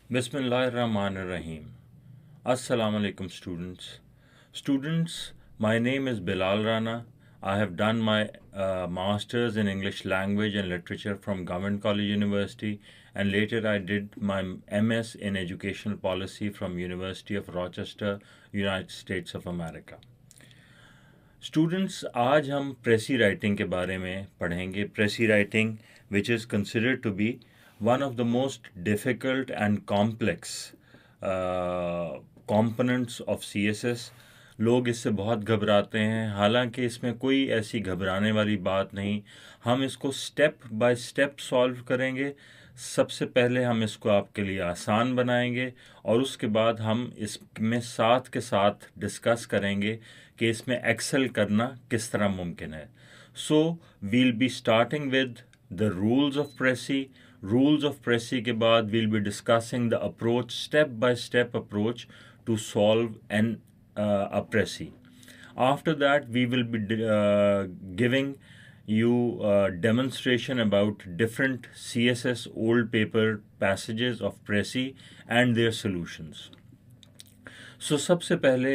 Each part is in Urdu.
Bismillahirrahmanirrahim. Assalamu alaikum students. Students, my name is Bilal Rana. I have done my Masters in English Language and Literature from Government College University, and later I did my MS in Educational Policy from University of Rochester, United States of America. Students, آج ہم پریسی رائٹنگ کے بارے میں پڑھیں گے. Precis writing which is considered to be one of the most difficult and complex components of CSS. لوگ اس سے بہت گھبراتے ہیں، حالانکہ اس میں کوئی ایسی گھبرانے والی بات نہیں. ہم اس کو سٹیپ بائی سٹیپ سالو کریں گے. سب سے پہلے ہم اس کو آپ کے لیے آسان بنائیں گے، اور اس کے بعد ہم اس میں ساتھ کے ساتھ ڈسکس کریں گے کہ اس میں ایکسل کرنا کس طرح ممکن ہے. So we'll be starting with the rules of precis. Rules of precis کے بعد we'll be discussing the approach, step by step approach to solve an precis. After that, we will be giving you demonstration about different CSS old paper passages of Pressy and their solutions. So سب سے پہلے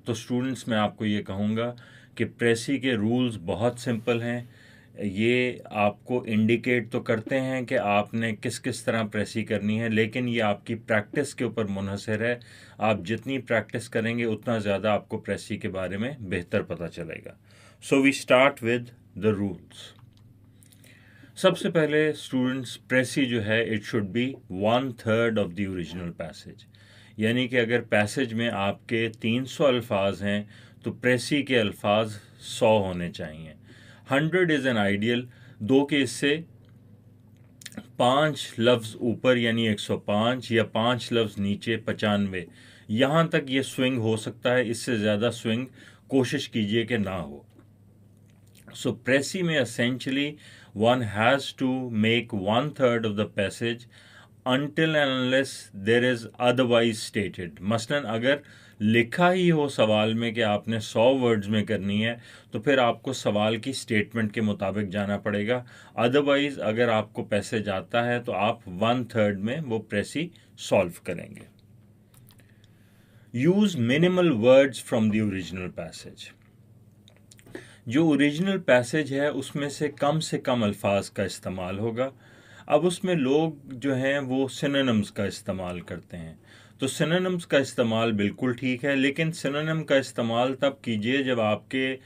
تو اسٹوڈنٹس میں آپ کو یہ کہوں گا کہ پریسی کے رولز بہت سمپل ہیں. یہ آپ کو انڈیکیٹ تو کرتے ہیں کہ آپ نے کس کس طرح پریسی کرنی ہے، لیکن یہ آپ کی پریکٹس کے اوپر منحصر ہے. آپ جتنی پریکٹس کریں گے اتنا زیادہ آپ کو پریسی کے بارے میں بہتر پتہ چلے گا. So we start with the rules. سب سے پہلے اسٹوڈنٹس، پریسی جو ہے it should be 1/3 of the original passage. یعنی کہ اگر پیسج میں آپ کے 300 الفاظ ہیں تو پریسی کے الفاظ 100 ہونے چاہیے. 100 از این آئیڈیل. دو کے اس سے 5 لفظ اوپر یعنی 105 یا 5 لفظ نیچے 95، یہاں تک یہ سوئنگ ہو سکتا ہے. اس سے زیادہ سوئنگ کوشش کیجئے کہ نہ ہو. سو پریسی میں essentially one has to make 1/3 of the passage until and unless there is otherwise stated. مثلاً اگر لکھا ہی ہو سوال میں کہ آپ نے 100 ورڈز میں کرنی ہے تو پھر آپ کو سوال کی اسٹیٹمنٹ کے مطابق جانا پڑے گا. ادروائز اگر آپ کو پیسج آتا ہے تو آپ 1/3 میں وہ پریسی سالو کریں گے. Use minimal words from the original passage. جو اوریجنل پیسج ہے اس میں سے کم الفاظ کا استعمال ہوگا. اب اس میں لوگ جو ہیں وہ سینونمز کا استعمال کرتے ہیں، تو سینونمز کا استعمال بالکل ٹھیک ہے، لیکن سینونم کا استعمال تب کیجئے جب آپ کے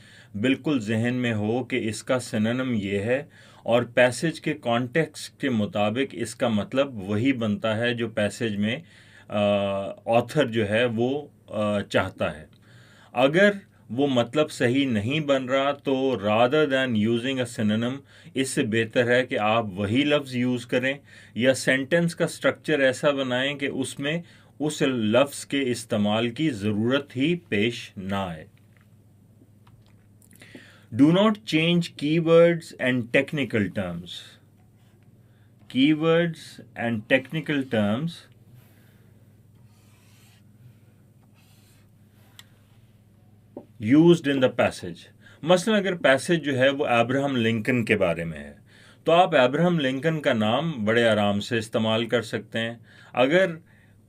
بالکل ذہن میں ہو کہ اس کا سینونم یہ ہے اور پیسج کے کانٹیکسٹ کے مطابق اس کا مطلب وہی بنتا ہے جو پیسج میں آتھر جو ہے وہ چاہتا ہے. اگر وہ مطلب صحیح نہیں بن رہا تو rather than using a synonym اس سے بہتر ہے کہ آپ وہی لفظ یوز کریں، یا سینٹنس کا سٹرکچر ایسا بنائیں کہ اس میں اس لفظ کے استعمال کی ضرورت ہی پیش نہ آئے. Do not change keywords and technical terms. Keywords and technical terms used in the passage. مثلا اگر پیسج جو ہے وہ ابراہم لنکن کے بارے میں ہے تو آپ ابراہم لنکن کا نام بڑے آرام سے استعمال کر سکتے ہیں، اگر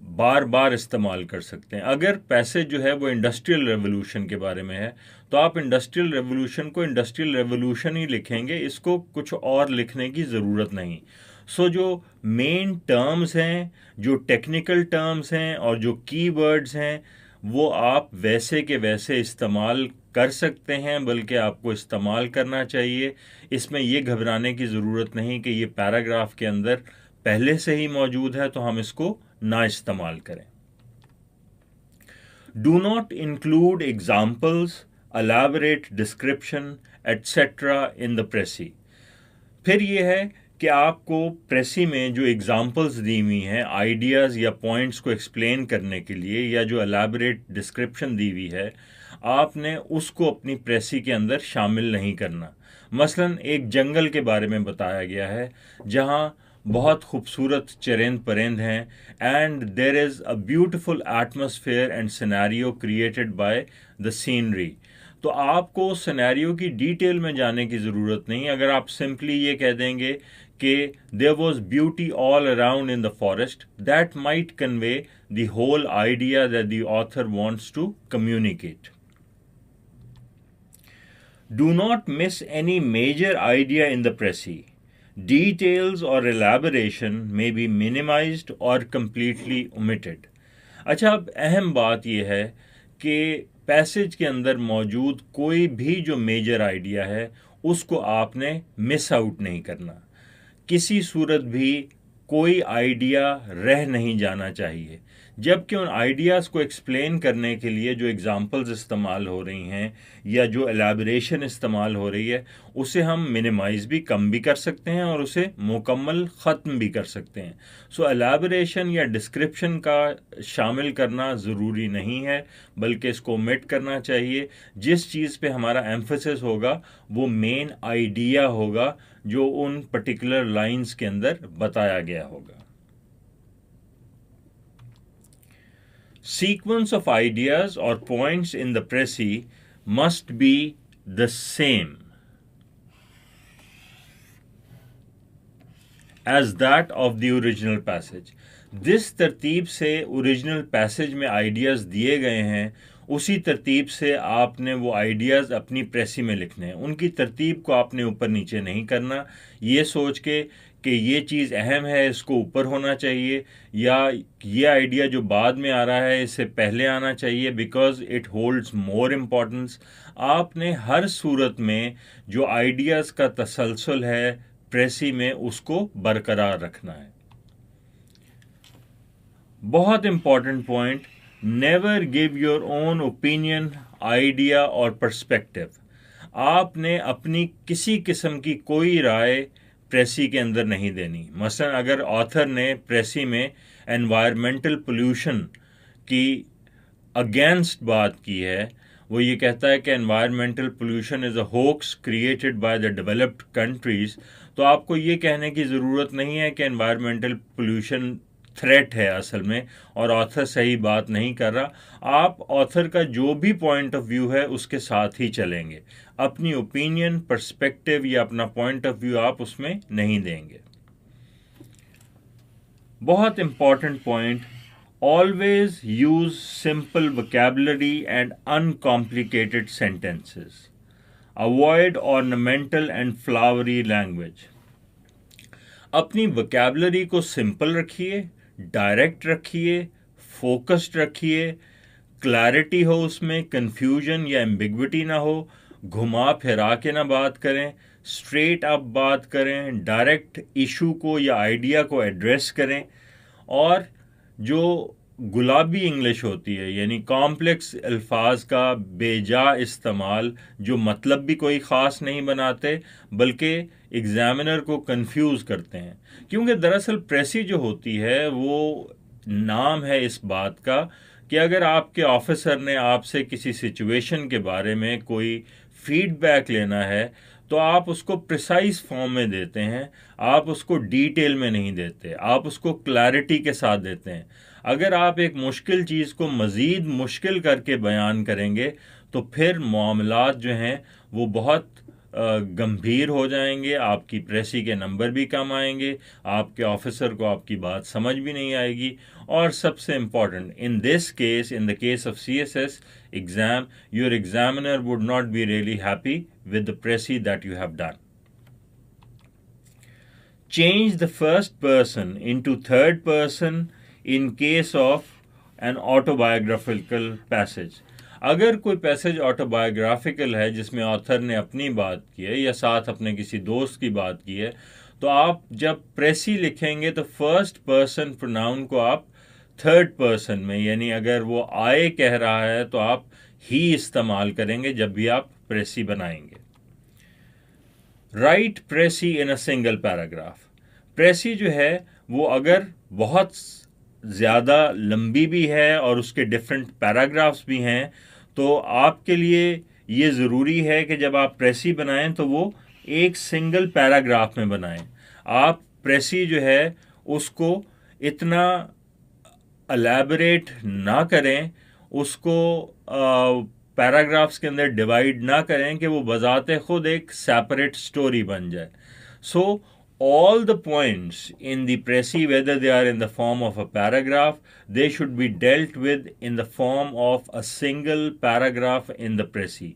بار بار استعمال کر سکتے ہیں. اگر پیسج جو ہے وہ انڈسٹریل ریولوشن کے بارے میں ہے تو آپ انڈسٹریل ریولوشن کو انڈسٹریل ریولوشن ہی لکھیں گے، اس کو کچھ اور لکھنے کی ضرورت نہیں. سو جو مین ٹرمز ہیں، جو ٹیکنیکل ٹرمز ہیں اور جو کی ورڈز ہیں وہ آپ ویسے کے ویسے استعمال کر سکتے ہیں، بلکہ آپ کو استعمال کرنا چاہیے. اس میں یہ گھبرانے کی ضرورت نہیں کہ یہ پیراگراف کے اندر پہلے سے ہی موجود ہے تو ہم اس کو نہ استعمال کریں. Do not include examples, elaborate description etcetera in the precis. پھر یہ ہے کہ آپ کو پریسی میں جو ایگزامپلز دی ہوئی ہیں آئیڈیاز یا پوائنٹس کو ایکسپلین کرنے کے لیے، یا جو الیبوریٹ ڈسکرپشن دی ہوئی ہے، آپ نے اس کو اپنی پریسی کے اندر شامل نہیں کرنا. مثلا ایک جنگل کے بارے میں بتایا گیا ہے جہاں بہت خوبصورت چرند پرند ہیں، and there is a beautiful atmosphere and scenario created by the scenery. تو آپ کو سینیریو کی ڈیٹیل میں جانے کی ضرورت نہیں. اگر آپ سمپلی یہ کہہ دیں گے کہ there was beauty all around in the forest, that might convey the whole idea that the author wants to communicate. Do not miss any major idea in the précis. Details or elaboration may be minimized or completely omitted. اچھا، اب اہم بات یہ ہے کہ پیسج کے اندر موجود کوئی بھی جو میجر آئیڈیا ہے اس کو آپ نے مس آؤٹ نہیں کرنا. کسی صورت بھی کوئی آئیڈیا رہ نہیں جانا چاہیے، جبکہ ان آئیڈیاز کو ایکسپلین کرنے کے لیے جو ایگزامپلز استعمال ہو رہی ہیں یا جو ایلیبریشن استعمال ہو رہی ہے اسے ہم منیمائز بھی کم بھی کر سکتے ہیں اور اسے مکمل ختم بھی کر سکتے ہیں. سو ایلیبریشن یا ڈسکرپشن کا شامل کرنا ضروری نہیں ہے، بلکہ اس کو اومٹ کرنا چاہیے. جس چیز پہ ہمارا ایمفسس ہوگا وہ مین آئیڈیا ہوگا جو ان پرٹیکولر لائنز کے اندر بتایا گیا ہوگا. Sequence of ideas or points in the précis must be the same as that of the original passage. جس ترتیب سے اوریجنل پیسج میں آئیڈیاز دیے گئے ہیں اسی ترتیب سے آپ نے وہ آئیڈیاز اپنی پریسی میں لکھنے ہیں. ان کی ترتیب کو آپ نے اوپر نیچے نہیں کرنا یہ سوچ کے کہ یہ چیز اہم ہے اس کو اوپر ہونا چاہیے یا یہ آئیڈیا جو بعد میں آ رہا ہے اس سے پہلے آنا چاہیے، because it holds more importance. آپ نے ہر صورت میں جو آئیڈیاز کا تسلسل ہے پریسی میں اس کو برقرار رکھنا ہے. بہت important point, never give your own opinion, idea اور پرسپیکٹو. آپ نے اپنی کسی قسم کی کوئی رائے پریسی کے اندر نہیں دینی. مثلا اگر آتھر نے پریسی میں انوائرمنٹل پولیوشن کی اگینسٹ بات کی ہے، وہ یہ کہتا ہے کہ environmental pollution is a hoax created by the developed countries, تو آپ کو یہ کہنے کی ضرورت نہیں ہے کہ انوائرمنٹل پولیوشن تھریٹ ہے اصل میں اور آتھر صحیح بات نہیں کر رہا. آپ آتھر کا جو بھی پوائنٹ آف ویو ہے اس کے ساتھ ہی چلیں گے، اپنی اوپینین، پرسپیکٹو یا اپنا پوائنٹ آف ویو آپ اس میں نہیں دیں گے. بہت important point, always use simple vocabulary and uncomplicated sentences. Avoid ornamental and flowery language. اپنی وکیبلری کو سمپل رکھیے، ڈائریکٹ رکھیے، فوکسڈ رکھیے، کلیئرٹی ہو اس میں، کنفیوژن یا ایمبیگوٹی نہ ہو، گھما پھرا کے نہ بات کریں، اسٹریٹ اپ بات کریں، ڈائریکٹ ایشو کو یا آئیڈیا کو ایڈریس کریں. اور جو گلابی انگلش ہوتی ہے یعنی کامپلیکس الفاظ کا بے جا استعمال جو مطلب بھی کوئی خاص نہیں بناتے بلکہ ایگزامینر کو کنفیوز کرتے ہیں. کیونکہ دراصل پریسی جو ہوتی ہے وہ نام ہے اس بات کا کہ اگر آپ کے آفیسر نے آپ سے کسی سچویشن کے بارے میں کوئی فیڈ بیک لینا ہے تو آپ اس کو پریسائز فارم میں دیتے ہیں، آپ اس کو ڈیٹیل میں نہیں دیتے، آپ اس کو کلیئرٹی کے ساتھ دیتے ہیں. اگر آپ ایک مشکل چیز کو مزید مشکل کر کے بیان کریں گے تو پھر معاملات جو ہیں وہ بہت گمبھیر ہو جائیں گے، آپ کی پریسی کے نمبر بھی کم آئیں گے، آپ کے آفیسر کو آپ کی بات سمجھ بھی نہیں آئے گی. اور سب سے important in this case, in the case of CSS exam, your examiner would not be really happy with the précis that you have done. Change the first person into third person in case of an autobiographical passage. اگر کوئی پیسج آٹوبایوگرافیکل ہے جس میں آتھر نے اپنی بات کی ہے یا ساتھ اپنے کسی دوست کی بات کی ہے تو آپ جب پریسی لکھیں گے تو فرسٹ پرسن پروناؤن کو آپ تھرڈ پرسن میں، یعنی اگر وہ آئے کہہ رہا ہے تو آپ ہی استعمال کریں گے جب بھی آپ پریسی بنائیں گے. Right precis in a single paragraph. Precis جو ہے وہ اگر بہت زیادہ لمبی بھی ہے اور اس کے ڈفرینٹ پیراگرافز بھی ہیں تو آپ کے لیے یہ ضروری ہے کہ جب آپ پریسی بنائیں تو وہ ایک سنگل پیراگراف میں بنائیں. آپ پریسی جو ہے اس کو اتنا الیبریٹ نہ کریں، اس کو پیراگرافز کے اندر ڈیوائیڈ نہ کریں کہ وہ بذات خود ایک سیپریٹ سٹوری بن جائے. سو all the points in the Prezi, whether they are in the form of a paragraph, they should be dealt with in the form of a single paragraph in the Prezi.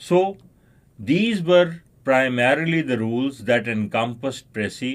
So these were primarily the rules that encompassed Prezi.